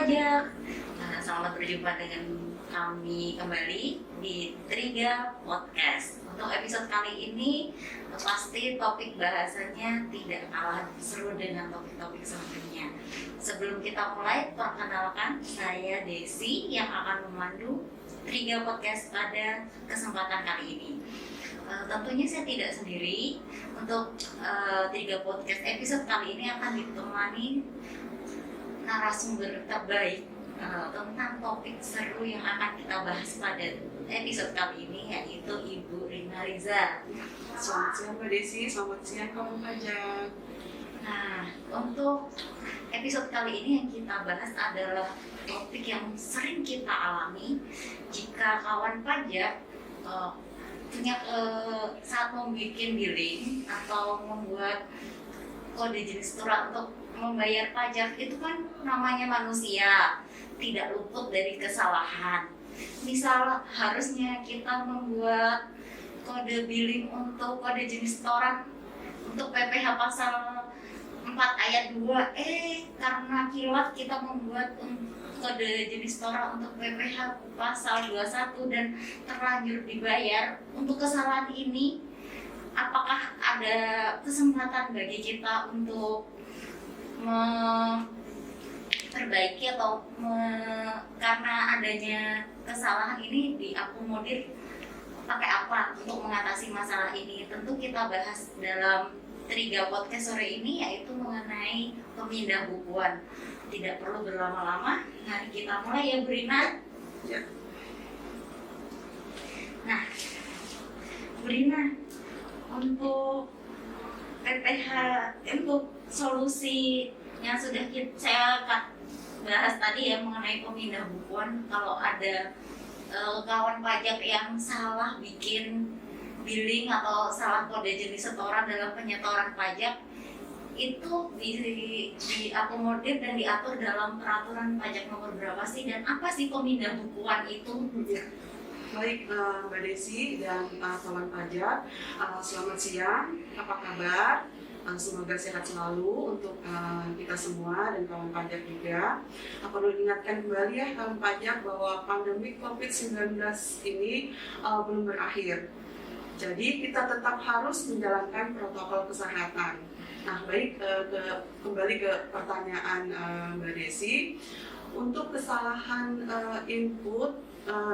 pajak. Selamat berjumpa dengan kami kembali di Triga Podcast. Untuk episode kali ini pasti topik bahasanya tidak kalah seru dengan topik-topik sebelumnya. Sebelum kita mulai, perkenalkan saya Desi yang akan memandu Triga Podcast pada kesempatan kali ini. Tentunya saya tidak sendiri. Untuk Triga Podcast episode kali ini akan ditemani narasumber terbaik tentang topik seru yang akan kita bahas pada episode kali ini, yaitu Ibu Rina Riza. Selamat siang Mbak Desi, selamat siang kawan pajak. Nah, untuk episode kali ini yang kita bahas adalah topik yang sering kita alami jika kawan pajak punya saat membuat billing atau membuat kode jenis surat untuk membayar pajak. Itu kan namanya manusia, tidak luput dari kesalahan. Misal harusnya kita membuat kode billing untuk kode jenis setoran untuk PPh pasal 4 ayat 2, karena kilat kita membuat kode jenis setoran untuk PPh pasal 21 dan terlanjur dibayar. Untuk kesalahan ini, apakah ada kesempatan bagi kita untuk memperbaiki atau karena adanya kesalahan ini diakomodir pakai apa untuk mengatasi masalah ini? Tentu kita bahas dalam Triga Podcast sore ini, yaitu mengenai pemindah bukuan. Tidak perlu berlama-lama, mari kita mulai ya Bu Rina. Ya. Nah, Bu Rina, untuk PPh, untuk solusi yang sudah saya bahas tadi ya mengenai pemindah bukuan, kalau ada kawan pajak yang salah bikin billing atau salah kode jenis setoran dalam penyetoran pajak, itu diakomodir dan diatur dalam peraturan pajak nomor berapa sih, dan apa sih pemindah bukuan itu? Ya. Baik Mbak Desi dan kawan pajak, selamat siang, apa kabar? Semoga sehat selalu untuk kita semua dan kawan pajak juga. Perlu diingatkan kembali ya kawan pajak bahwa pandemi COVID-19 ini belum berakhir. Jadi kita tetap harus menjalankan protokol kesehatan. Nah, baik kembali ke pertanyaan Mbak Desi. Untuk kesalahan input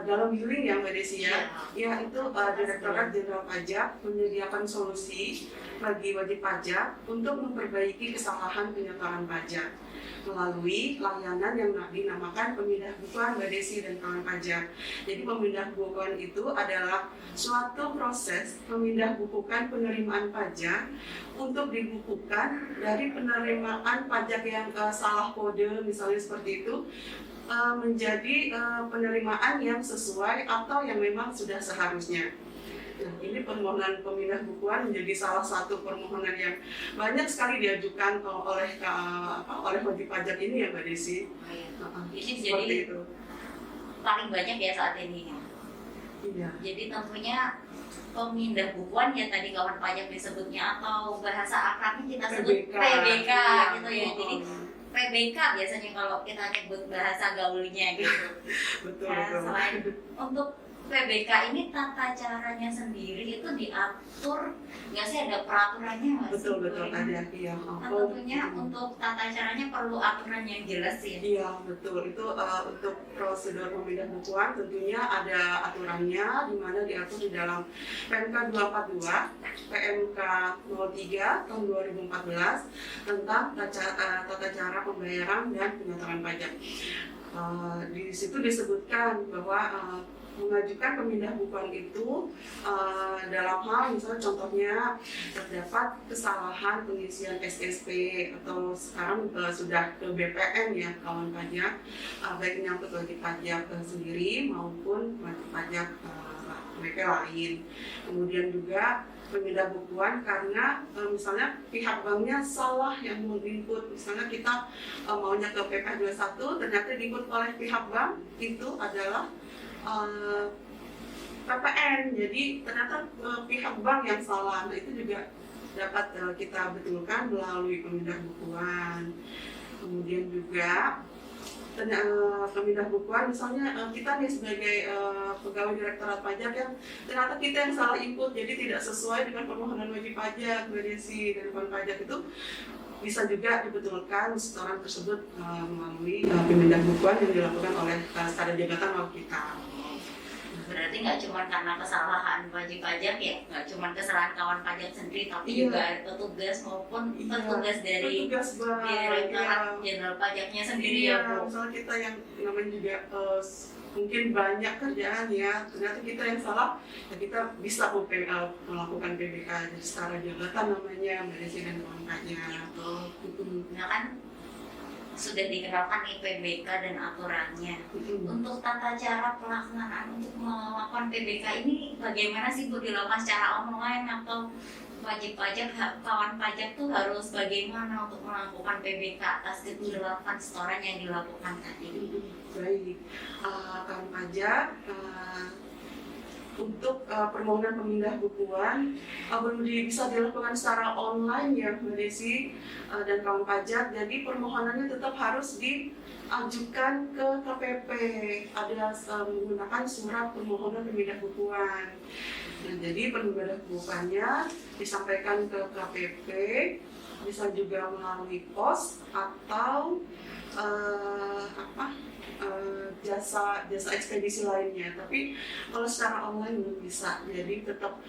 dalam billing ya Mbak Desi ya itu Direktorat Jenderal Pajak menyediakan solusi bagi wajib pajak untuk memperbaiki kesalahan penyetoran pajak melalui layanan yang dinamakan pemindah bukuan Mbak Desi dan kawan pajak. Jadi pemindah bukuan itu adalah suatu proses memindah bukukan penerimaan pajak untuk dibukukan dari penerimaan pajak yang salah kode misalnya seperti itu menjadi penerimaan yang sesuai atau yang memang sudah seharusnya. Nah, ini permohonan pemindah bukuan menjadi salah satu permohonan yang banyak sekali diajukan oleh wajib pajak ini ya Mbak Desi. Ini Seperti jadi itu. paling banyak ya saat ini. Iya. Jadi tentunya pemindah bukuan ya tadi kawan pajak disebutnya, atau bahasa akrabnya kita sebut PBK gitu ya. Jadi PBK biasanya kalau kita nyebut bahasa gaulnya gitu. Betul. Selain untuk PBK ini tata caranya sendiri itu diatur nggak sih, ada peraturannya nggak sih? Betul ada iya. Tentunya untuk tata caranya perlu aturan yang jelas ya. Iya betul, itu untuk prosedur pemindah bukuan tentunya ada aturannya, di mana diatur di dalam PMK 242 PMK 03 tahun 2014 tentang tata cara pembayaran dan penyetoran pajak. Di situ disebutkan bahwa mengajukan pemindah bukuan itu dalam hal misalnya contohnya terdapat kesalahan pengisian SSP atau sekarang sudah ke BPN ya kawan pajak, baik menyangkut wajib pajak sendiri maupun wajib pajak mereka lain. Kemudian juga pemindah bukuan karena misalnya pihak banknya salah yang menginput, misalnya kita maunya ke PPh 21 ternyata diinput oleh pihak bank itu adalah PPN, jadi ternyata pihak bank yang salah. Nah itu juga dapat kita betulkan melalui pemindah bukuan. Kemudian juga pemindah bukuan, misalnya kita nih sebagai pegawai Direktorat Pajak yang ternyata kita yang salah input, jadi tidak sesuai dengan permohonan wajib pajak, Mbak Desi, dan kawan pajak itu bisa juga dibetulkan setoran tersebut melalui pemindah bukuan yang dilakukan oleh secara jabatan maupun kita. Berarti nggak cuma karena kesalahan wajib pajak ya, nggak cuma kesalahan kawan pajak sendiri, tapi Iya. juga petugas maupun Iya. petugas dari Petugas Direktorat Jenderal Pajaknya sendiri ya Bu. Misalnya kita yang namanya juga mungkin banyak kerjaan ya, ternyata kita yang salah, ya kita bisa melakukan PBK jadi secara jabatan namanya, Mbak Desi dan kawan pajak. Nah kan sudah dikenalkan nih PBK dan aturannya. Untuk tata cara pelaksanaan untuk melakukan PBK ini bagaimana sih Bu, dilakukan secara online atau wajib pajak, kawan pajak tuh harus bagaimana untuk melakukan PBK atas kekhilafan setoran yang dilakukan tadi? Baik, kawan pajak untuk permohonan pemindah bukuan belum bisa dilakukan secara online ya Mbak Desi dan kawan pajak, jadi permohonannya tetap harus diajukan ke KPP, ada menggunakan surat permohonan pemindah bukuan. Nah, jadi pemindah bukuannya disampaikan ke KPP, bisa juga melalui pos atau jasa ekspedisi lainnya, tapi kalau secara online belum bisa, jadi tetap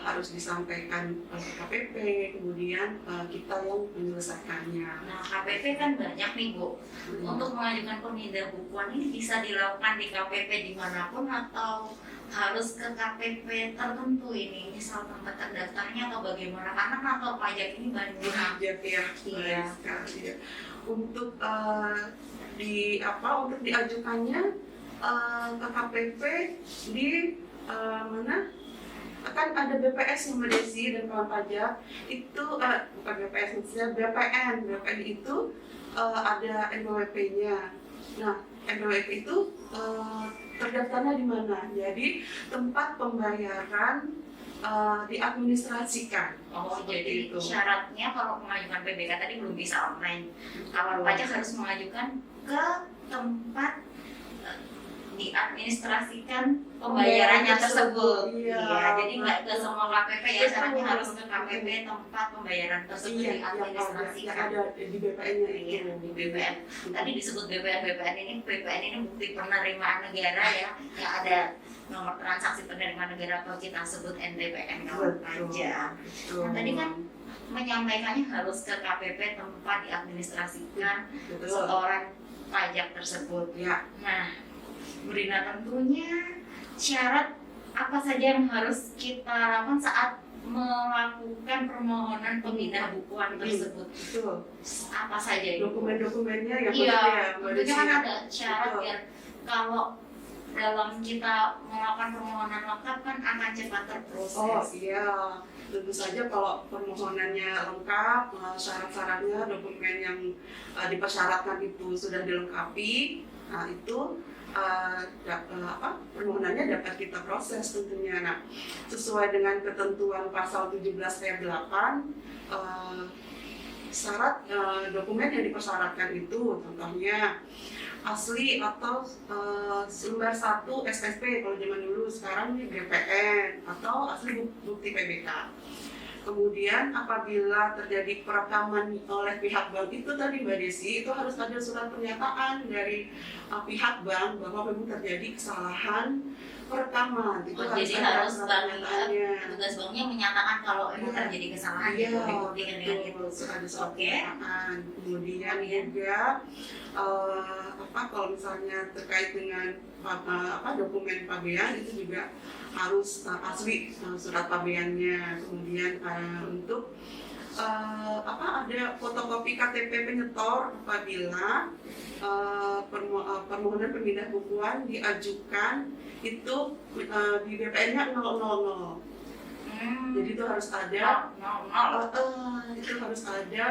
harus disampaikan ke KPP, kemudian kita yang menyelesaikannya. Nah KPP kan banyak nih Bu. Untuk mengajukan pemindah bukuan ini bisa dilakukan di KPP dimanapun atau harus ke KPP tertentu ini, misal tempat terdaftarnya atau bagaimana? Karena kantor pajak ini banyak. Pajak ya, Iya. sekali ya. Untuk untuk diajukannya ke KPP di mana? Kan ada BPS yang Mbak Desi dan kawan pajak itu bukan BPS maksudnya BPN itu ada NPWP-nya. Nah NPWP itu terdaftarnya di mana? Jadi tempat pembayaran diadministrasikan. Oh, Seperti jadi itu. syaratnya kalau mengajukan PBK tadi belum bisa online. Kawan pajak harus mengajukan ke tempat diadministrasikan pembayarannya tersebut. Iya, jadi nggak ke semua KPP ya, Betul. syaratnya harus ke KPP tempat pembayaran tersebut Iya, yang diadministrasikan. ada di BPN-nya itu. Iya, di BPN. Tadi disebut BPN ini bukti penerimaan negara ya, yang ada nomor transaksi penerimaan negara atau kita sebut NTPN kawan pajak. Nah, tadi kan menyampaikannya harus ke KPP tempat diadministrasikan Betul. setoran pajak tersebut. Ya. Nah, Brina, tentunya syarat apa saja yang harus kita lakukan saat melakukan permohonan pemindah bukuan tersebut? Betul. Apa saja itu? Dokumen-dokumennya yang Iya, Mbak tentunya Desi, kan ya. ada syarat Betul. biar kalau dalam kita melakukan permohonan lengkap kan akan cepat terproses. Oh iya, tentu saja kalau permohonannya lengkap, syarat-syaratnya, dokumen yang dipersyaratkan itu sudah dilengkapi, nah itu permohonannya dapat kita proses tentunya. Nah, sesuai dengan ketentuan pasal 17 ayat 8, syarat dokumen yang dipersyaratkan itu contohnya asli atau lembar 1 SSP kalau zaman dulu, sekarang ini BPN atau asli bukti PBK. Kemudian apabila terjadi perekaman oleh pihak bank itu tadi Mbak Desi, itu harus ada surat pernyataan dari pihak bank bahwa memang terjadi kesalahan perekaman. Itu jadi ada harus surat banknya, petugas banknya menyatakan kalau memang Iya. terjadi kesalahan Iya, gitu, dibuktikan dengan itu. ada surat Oke. pernyataan. Kemudian juga kalau misalnya terkait dengan dokumen pabean itu juga harus asli surat pabeannya. Kemudian untuk ada fotokopi KTP penyetor apabila permohonan pemindah bukuan diajukan itu di BPN-nya 000. Jadi itu harus ada itu harus ada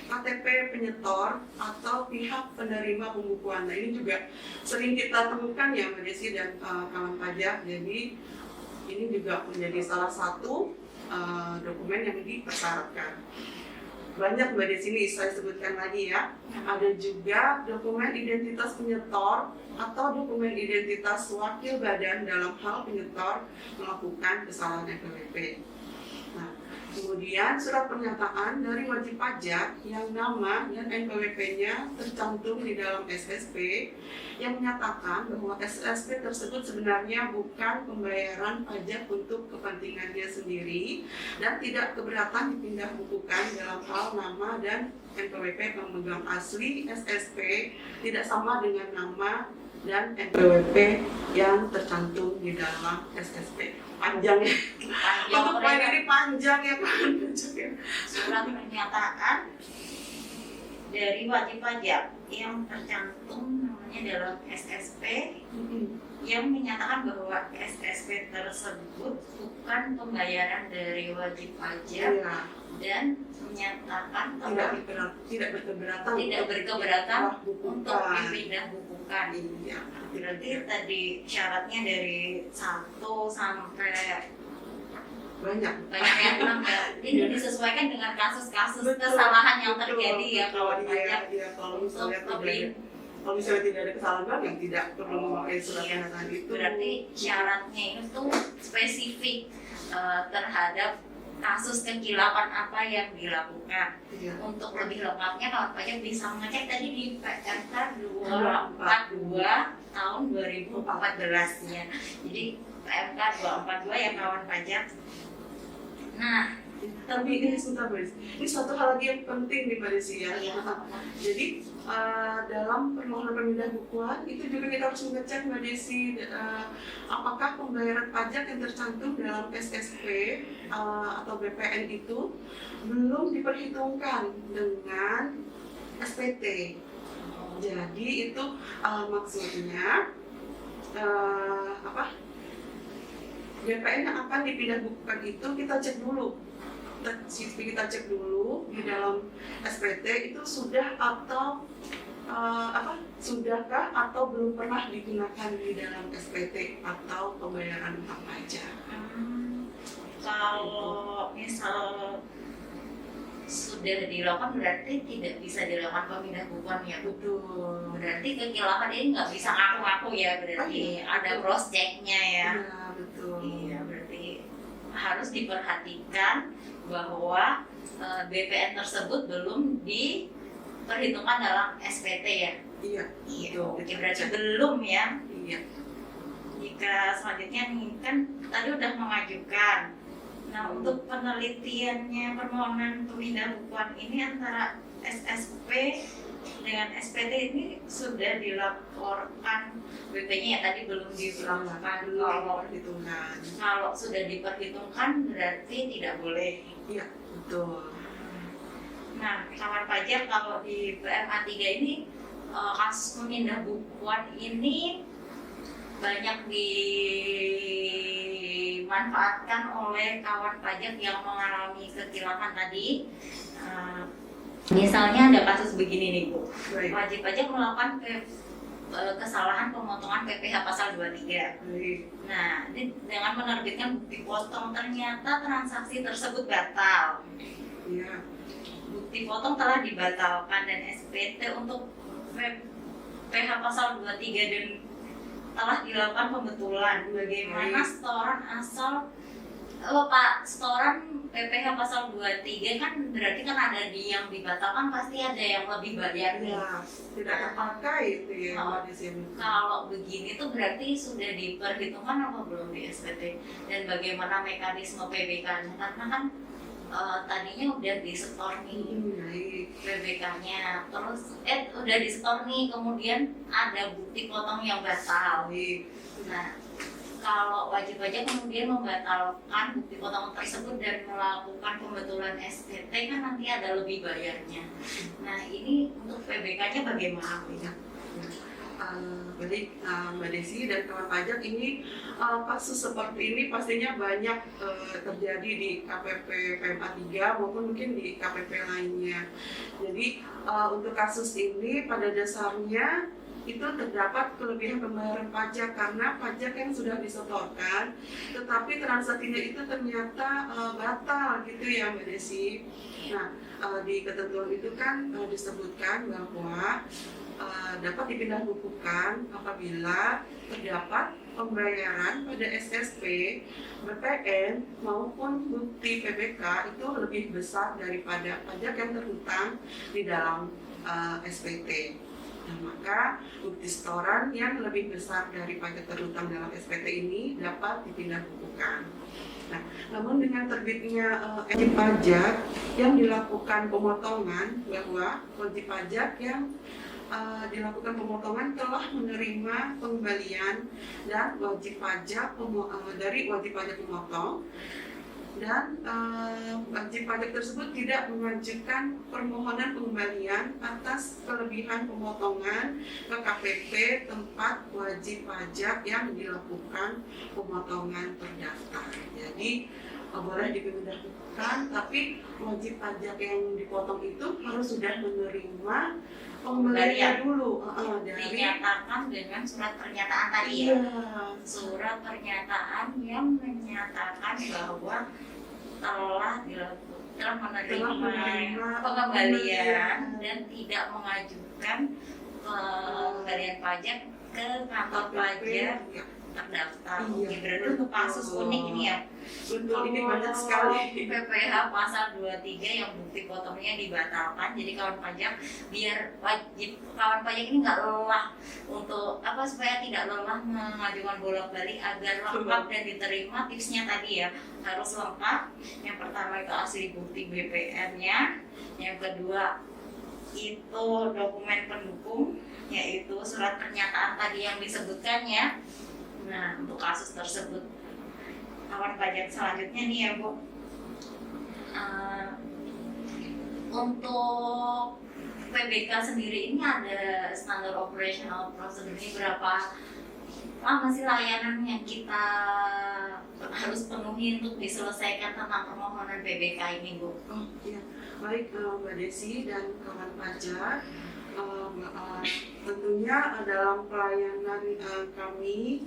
KTP penyetor atau pihak penerima pembukuan. Nah ini juga sering kita temukan ya Mbak Desi dan kawan pajak. Jadi ini juga menjadi salah satu dokumen yang dipersyaratkan. banyak Mbak Desi ini saya sebutkan lagi ya. Ada juga dokumen identitas penyetor atau dokumen identitas wakil badan dalam hal penyetor melakukan kesalahan NPWP. Nah, kemudian surat pernyataan dari wajib pajak yang nama dan NPWP-nya tercantum di dalam SSP yang menyatakan bahwa SSP tersebut sebenarnya bukan pembayaran pajak untuk kepentingannya sendiri dan tidak keberatan dipindah bukukan dalam hal nama dan NPWP pemegang asli SSP tidak sama dengan nama dan NPWP yang tercantum di dalam SSP. Panjang ya. Untuk poin ini panjang ya Pak. Surat pernyataan dari wajib pajak yang tercantum namanya dalam SSP yang menyatakan bahwa SSP tersebut bukan pembayaran dari wajib pajak dan menyatakan tidak berkeberatan untuk dipindah bukukan. Iya. Berarti tadi syaratnya dari 1 sampai banyak yang enam ya. Ini disesuaikan dengan kasus-kasus kesalahan yang terjadi ya kawan pajak. Kalau misalnya tidak ada kesalahan yang tidak perlu memakai surat pernyataan itu. Berarti syaratnya itu spesifik terhadap kasus kekilapan apa yang dilakukan. Untuk lebih lengkapnya kawan pajak bisa mengecek tadi di PMK 242 tahun 2014 ya. Jadi PMK 242 ya kawan pajak. Nah, tapi ini sebentar Mbak Desi, ini suatu hal lagi yang penting nih Mbak Desi ya. Jadi dalam permohonan pemindahan bukuan itu juga kita harus mengecek Mbak Desi apakah pembayaran pajak yang tercantum dalam SSP atau BPN itu belum diperhitungkan dengan SPT. Jadi itu maksudnya BPN yang akan dipindah bukukan itu kita cek dulu. Kita cek dulu di dalam SPT itu sudah atau sudahkah atau belum pernah digunakan di dalam SPT atau pembayaran pajak. Kalau misal sudah dilakukan berarti tidak bisa dilakukan pemindah bukuan ya. Betul. Berarti kekilapan ini nggak bisa ngaku-ngaku ya, berarti ada cross checknya ya. Iya betul. Iya, berarti harus diperhatikan bahwa BPN tersebut belum diperhitungkan dalam SPT ya. Iya. Oke, berarti belum ya. Iya. Jika selanjutnya nih kan tadi udah mengajukan. Nah, untuk penelitiannya permohonan pemindahan bukuan ini antara SSP dengan SPT ini sudah dilaporkan BP-nya ya, tadi belum dilaporkan. Kalau sudah diperhitungkan berarti tidak boleh. Iya, betul. Nah, kawan pajak kalau di PMA 3 ini kasus pemindah bukuan ini banyak dimanfaatkan oleh kawan pajak yang mengalami kekilapan tadi. Misalnya ada kasus begini nih Bu, wajib pajak melakukan kesalahan pemotongan PPh pasal 23. Nah, ini dengan menerbitkan bukti potong ternyata transaksi tersebut batal. Iya. Bukti potong telah dibatalkan dan SPT untuk PH pasal 23 dan telah dilakukan pembetulan. Bagaimana setoran asal setoran PPh pasal 23 kan berarti kan ada yang dibatalkan, pasti ada yang lebih bayar nih. Ya, tidak terpakai itu ya di sini. Kalau begini tuh berarti sudah diperhitungkan apa belum di SPT, dan bagaimana mekanisme PBK-nya, karena kan tadinya udah disetor nih PBK-nya, terus udah disetor nih, kemudian ada bukti potong yang batal. Nah, kalau wajib pajak kemudian membatalkan bukti potong tersebut dan melakukan pembetulan SPT kan nanti ada lebih bayarnya. Nah, ini untuk PBK-nya bagaimana Bu? Jadi Mbak Desi dan kawan pajak ini kasus seperti ini pastinya banyak terjadi di KPP PMA 3 maupun mungkin di KPP lainnya. Jadi untuk kasus ini pada dasarnya itu terdapat kelebihan pembayaran pajak karena pajak yang sudah disetorkan, tetapi transaksinya itu ternyata batal gitu ya Mbak Desi. Nah, di ketentuan itu kan disebutkan bahwa dapat dipindah bukukan apabila terdapat pembayaran pada SSP, BPN maupun bukti PBK itu lebih besar daripada pajak yang terhutang di dalam SPT. Nah, maka bukti setoran yang lebih besar dari pajak terhutang dalam SPT ini dapat dipindah bukukan. Nah, namun dengan terbitnya wajib pajak yang dilakukan pemotongan, bahwa wajib pajak yang dilakukan pemotongan telah menerima pengembalian dan wajib pajak dari wajib pajak pemotong, dan wajib pajak tersebut tidak mengajukan permohonan pengembalian atas kelebihan pemotongan ke KPP tempat wajib pajak yang dilakukan pemotongan terdaftar. Jadi boleh dipindahkan, tapi wajib pajak yang dipotong itu harus sudah menerima pengembalian dulu dari dinyatakan dengan surat pernyataan tadi ya. Surat pernyataan yang menyatakan bahwa telah menerima pengembalian dan tidak mengajukan pengembalian pajak ke kantor pajak terdaftar. Berarti untuk kasus unik ini ya. Betul, ini banyak sekali. PPh pasal 23 yang bukti potongnya dibatalkan. Jadi kawan pajak biar kawan pajak ini nggak lelah untuk supaya tidak lelah mengajukan bolak-balik agar lengkap dan diterima. Tipsnya tadi ya, harus lengkap. Yang pertama itu asli bukti BPN-nya. Yang kedua itu dokumen pendukung, yaitu surat pernyataan tadi yang disebutkannya. Nah, untuk kasus tersebut kawan pajak selanjutnya nih ya Bu, untuk PBK sendiri ini ada standar operational procedure, ini berapa lama sih layanan yang kita harus penuhi untuk diselesaikan tentang permohonan PBK ini Bu? Iya, baik Mbak Desi dan kawan pajak. Tentunya dalam pelayanan kami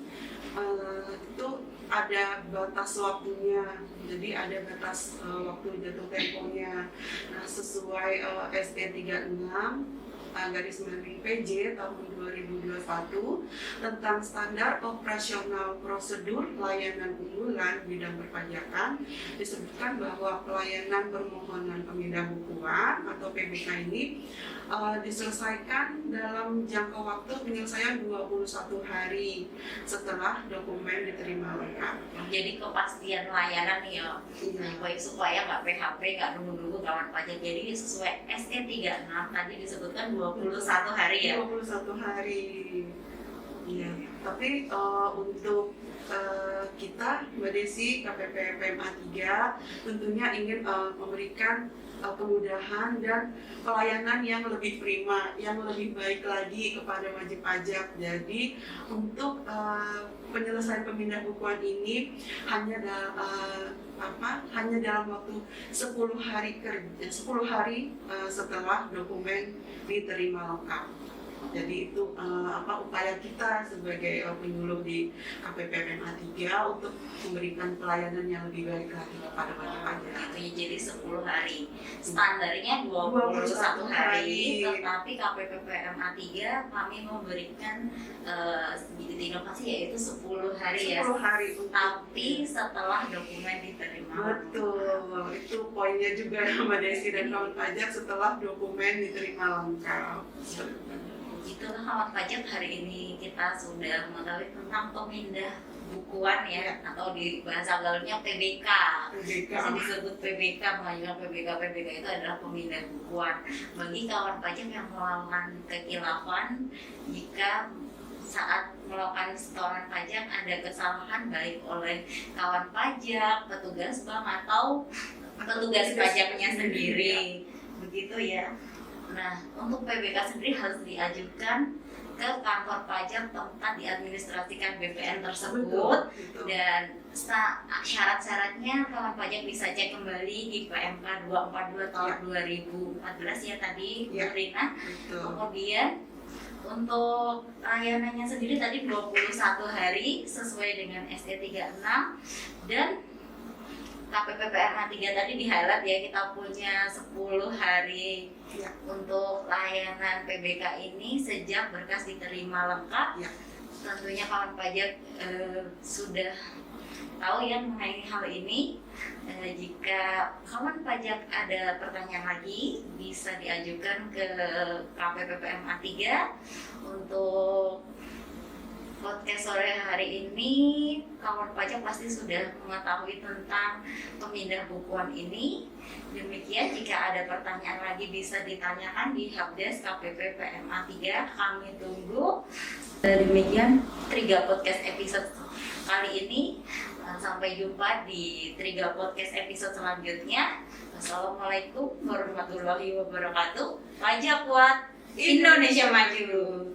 itu ada batas waktunya, jadi ada batas waktu jatuh temponya. Nah, sesuai SE 36 garis miring PJ tahun 2021 tentang standar operasional prosedur pelayanan unggulan bidang perpajakan, disebutkan bahwa pelayanan permohonan pemindah bukuan atau PBK ini diselesaikan dalam jangka waktu penyelesaian 21 hari setelah dokumen diterima lengkap. Jadi kepastian layanan ya, supaya nggak PHP, nggak nunggu-nunggu kawan pajak. Jadi sesuai SE 36 tadi disebutkan 21 hari ya. 21 hari. Iya. Tapi untuk kita Mbak Desi KPP PMA 3 tentunya ingin memberikan kemudahan dan pelayanan yang lebih prima, yang lebih baik lagi kepada wajib pajak. Jadi untuk penyelesaian pemindah bukuan ini hanya dalam waktu 10 hari setelah dokumen diterima lengkap. Jadi itu upaya kita sebagai penyuluh di KPP PMA 3 untuk memberikan pelayanan yang lebih baik lagi kepada wajib pajak. Jadi 10 hari. Standarnya 21 hari, tetapi KPP PMA 3 kami memberikan sedikit inovasi yaitu 10 hari 10 hari. Tapi setelah dokumen diterima. Betul. Itu poinnya juga Mbak Desi dan kawan pajak, setelah dokumen diterima lengkap. Itulah kawan pajak, hari ini kita sudah mengetahui tentang pemindah bukuan ya, atau di bahasa gaulnya PBK. Bisa disebut PBK, mengajukan PBK itu adalah pemindah bukuan. Bagi kawan pajak yang melakukan kekhilafan, jika saat melakukan setoran pajak ada kesalahan baik oleh kawan pajak, petugas bank atau petugas pajaknya sendiri, begitu ya. Nah, untuk PBK sendiri harus diajukan ke kantor pajak tempat diadministrasikan BPN tersebut. Betul. Dan syarat-syaratnya kawan pajak bisa cek kembali di PMK 242 tahun 2014 ya tadi, Bu Rina. Kemudian Untuk layanannya sendiri tadi 21 hari sesuai dengan ST36, dan KPPPMA 3 tadi di highlight ya, kita punya 10 hari Ya. untuk layanan PBK ini sejak berkas diterima lengkap. Ya. Tentunya kawan pajak sudah tahu ya mengenai hal ini. Jika kawan pajak ada pertanyaan lagi bisa diajukan ke KPPPMA 3. Untuk podcast sore hari ini kawan pajak pasti sudah mengetahui tentang pemindah bukuan ini. Demikian, jika ada pertanyaan lagi bisa ditanyakan di helpdesk KPPPMA 3. Kami tunggu. Demikian Triga Podcast episode kali ini. Sampai jumpa di Triga Podcast episode selanjutnya. Assalamualaikum warahmatullahi wabarakatuh. Pajak kuat, Indonesia maju.